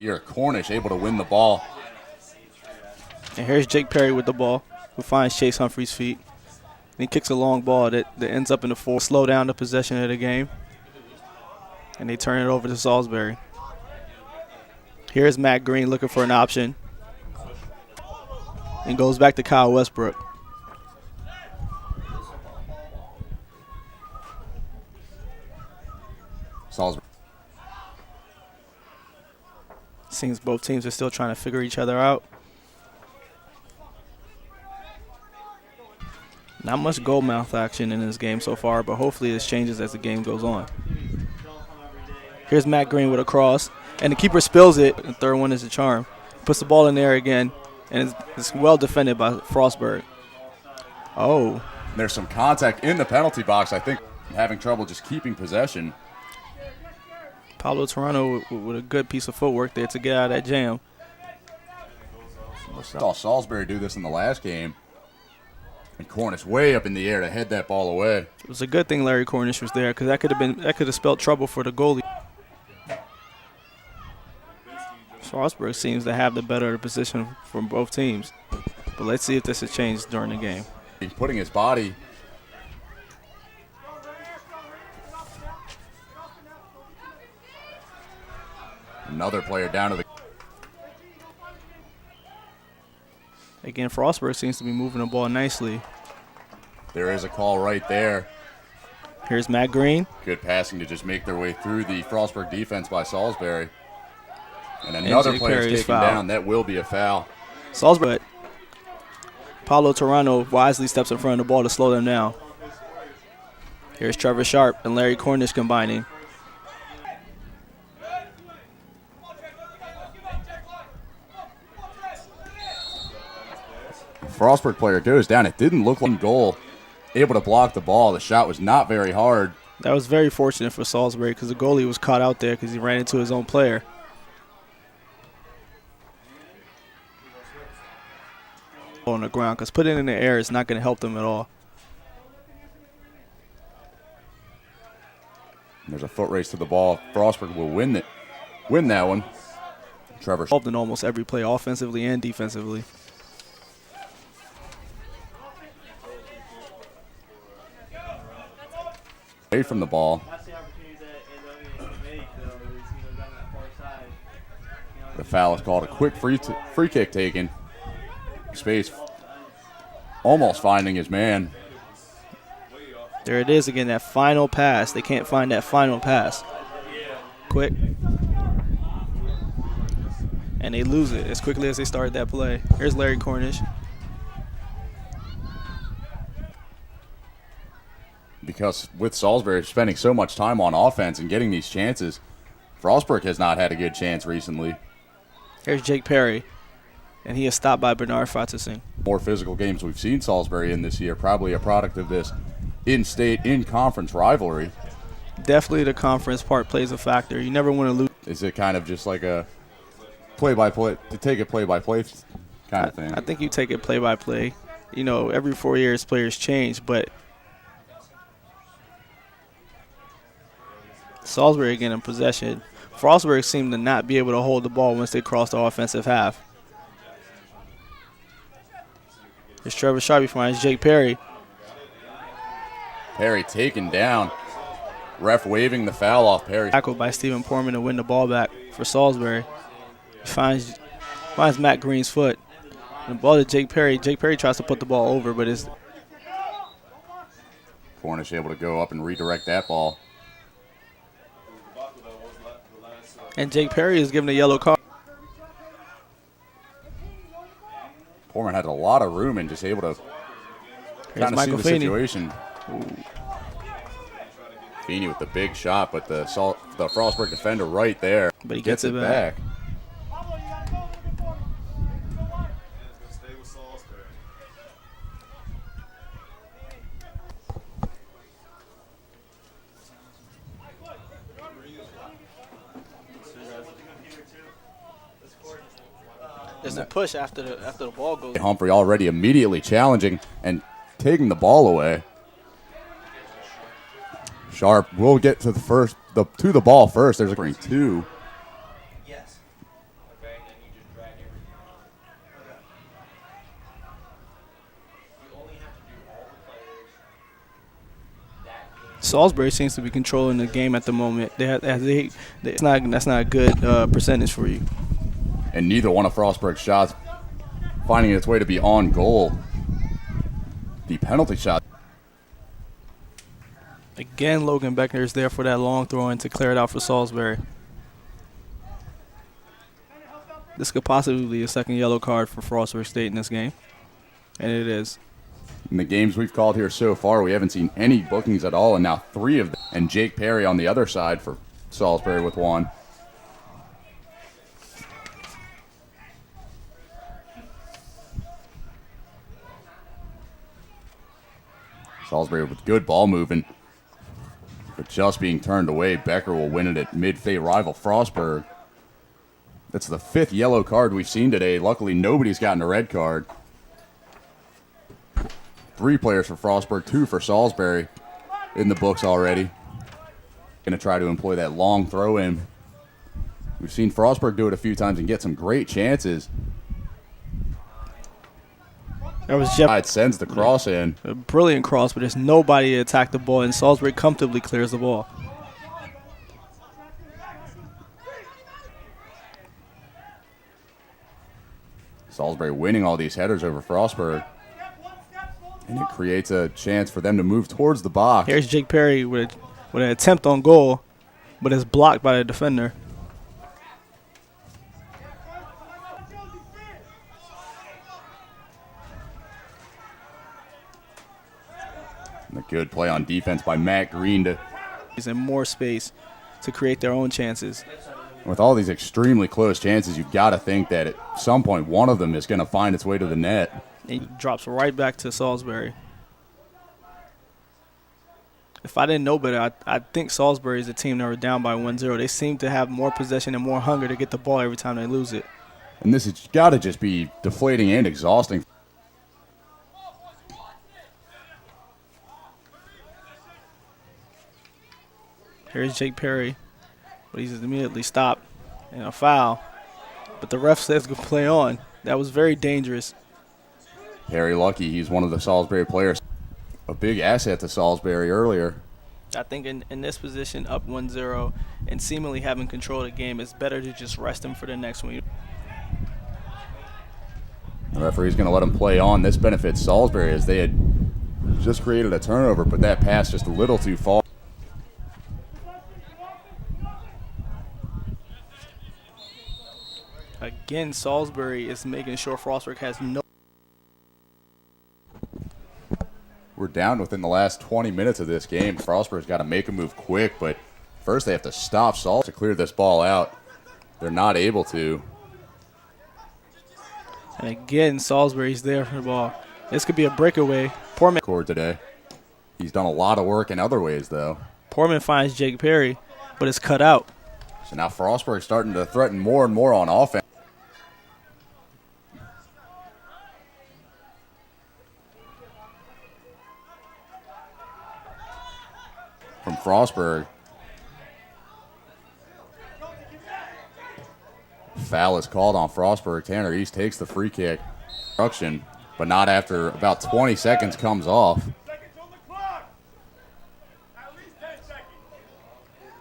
Here, Cornish able to win the ball. And here's Jake Perry with the ball, who finds Chase Humphrey's feet. And he kicks a long ball that ends up in the four. Slow down the possession of the game. And they turn it over to Salisbury. Here's Matt Green looking for an option. And goes back to Kyle Westbrook. Salisbury. Seems both teams are still trying to figure each other out. Not much goal mouth action in this game so far, but hopefully this changes as the game goes on. Here's Matt Green with a cross, and the keeper spills it. The third one is a charm. Puts the ball in there again, and it's well defended by Frostburg. Oh. There's some contact in the penalty box. I think having trouble just keeping possession. Pablo Toronto with a good piece of footwork there to get out of that jam. Saw Salisbury do this in the last game. And Cornish way up in the air to head that ball away. It was a good thing Larry Cornish was there, because that could have spelled trouble for the goalie. Frostburg seems to have the better position from both teams. But let's see if this has changed during the game. He's putting his body. Another player down to the. Again, Frostburg seems to be moving the ball nicely. There is a call right there. Here's Matt Green. Good passing to just make their way through the Frostburg defense by Salisbury. And another player is taken down. That will be a foul. Salisbury. Pablo Toronto wisely steps in front of the ball to slow them down. Here's Trevor Sharp and Larry Cornish combining. Frostburg player goes down. It didn't look like a goal. Able to block the ball. The shot was not very hard. That was very fortunate for Salisbury, because the goalie was caught out there because he ran into his own player. On the ground, because putting it in the air is not going to help them at all. There's a foot race to the ball. Frostburg will win that one. Trevor involved in almost every play, offensively and defensively. Away from the ball. The foul is called. A quick free kick taken. Space almost finding his man. There it is again, that final pass. They can't find that final pass. Quick. And they lose it as quickly as they started that play. Here's Larry Cornish. Because with Salisbury spending so much time on offense and getting these chances, Frostburg has not had a good chance recently. Here's Jake Perry, and he is stopped by Bernard Fatterson. More physical games we've seen Salisbury in this year, probably a product of this in-state, in-conference rivalry. Definitely the conference part plays a factor. You never want to lose. Is it kind of just like a play-by-play, to take it play-by-play kind of thing? I think you take it play-by-play. You know, every 4 years players change, but Salisbury again in possession. Frostburg seemed to not be able to hold the ball once they crossed the offensive half. Here's Trevor Sharp finds Jake Perry. Perry taken down. Ref waving the foul off Perry. Tackled by Stephen Portman to win the ball back for Salisbury. He finds Matt Green's foot. And the ball to Jake Perry. Jake Perry tries to put the ball over, but it's Cornish able to go up and redirect that ball. And Jake Perry is given a yellow card. Portman had a lot of room and just able to kind of see the situation. Feeney with the big shot, but the Frostburg defender right there. But he gets it back. There's a push after the ball goes. Humphrey already immediately challenging and taking the ball away. Sharp will get to the ball first. There's a 2. Salisbury seems to be controlling the game at the moment. That's not a good percentage for you. And neither one of Frostburg's shots finding its way to be on goal. The penalty shot. Again, Logan Beckner is there for that long throw in to clear it out for Salisbury. This could possibly be a second yellow card for Frostburg State in this game. And it is. In the games we've called here so far, we haven't seen any bookings at all, and now 3 of them. And Jake Perry on the other side for Salisbury with 1. Salisbury with good ball movement, but just being turned away. Becker will win it at mid-fate rival Frostburg. That's the 5th yellow card we've seen today. Luckily, nobody's gotten a red card. 3 players for Frostburg, 2 for Salisbury in the books already. Going to try to employ that long throw in. We've seen Frostburg do it a few times and get some great chances. That was Jeff. It sends the cross in. A brilliant cross, but there's nobody to attack the ball, and Salisbury comfortably clears the ball. Salisbury winning all these headers over Frostburg. And it creates a chance for them to move towards the box. Here's Jake Perry with an attempt on goal, but it's blocked by the defender. And a good play on defense by Matt Green to. And more space to create their own chances. With all these extremely close chances, you've got to think that at some point one of them is going to find its way to the net. And he drops right back to Salisbury. If I didn't know better, I think Salisbury is a team that were down by 1-0. They seem to have more possession and more hunger to get the ball every time they lose it. And this has got to just be deflating and exhausting. Here's Jake Perry, but he's immediately stopped and a foul. But the ref says go play on. That was very dangerous. Perry lucky. He's one of the Salisbury players. A big asset to Salisbury earlier. I think in this position, up 1-0 and seemingly having control of the game, it's better to just rest him for the next one. The referee's going to let him play on. This benefits Salisbury as they had just created a turnover, but that pass just a little too far. Again, Salisbury is making sure Frostburg has no. We're down within the last 20 minutes of this game. Frostburg's got to make a move quick, but first they have to stop Salt to clear this ball out. They're not able to. And again, Salisbury's there for the ball. This could be a breakaway. Cord today. He's done a lot of work in other ways, though. Portman finds Jake Perry, but it's cut out. So now Frostburg's starting to threaten more and more on offense. From Frostburg. Foul is called on Frostburg. Tanner East takes the free kick. But not after about 20 seconds comes off.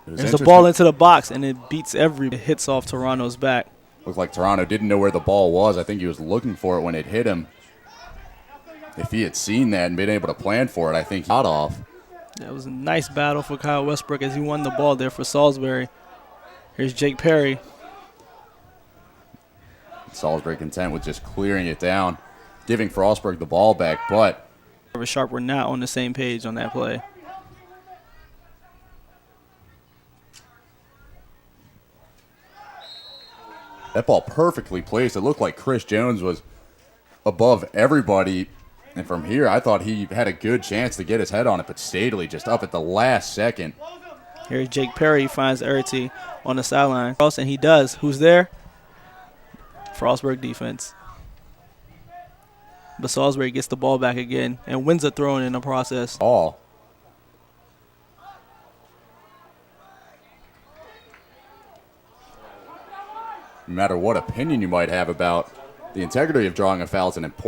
There's the ball into the box, and it beats it hits off Toronto's back. Looked like Toronto didn't know where the ball was. I think he was looking for it when it hit him. If he had seen that and been able to plan for it, I think he got off. That was a nice battle for Kyle Westbrook as he won the ball there for Salisbury. Here's Jake Perry. Salisbury content with just clearing it down, giving Frostburg the ball back, but Sharp were not on the same page on that play. That ball perfectly placed. It looked like Chris Jones was above everybody. And from here, I thought he had a good chance to get his head on it, but Stadley just up at the last second. Here's Jake Perry finds Erity on the sideline. And he does. Who's there? Frostburg defense. But Salisbury gets the ball back again and wins a throw-in in the process. Ball. No matter what opinion you might have about the integrity of drawing a foul, it's an important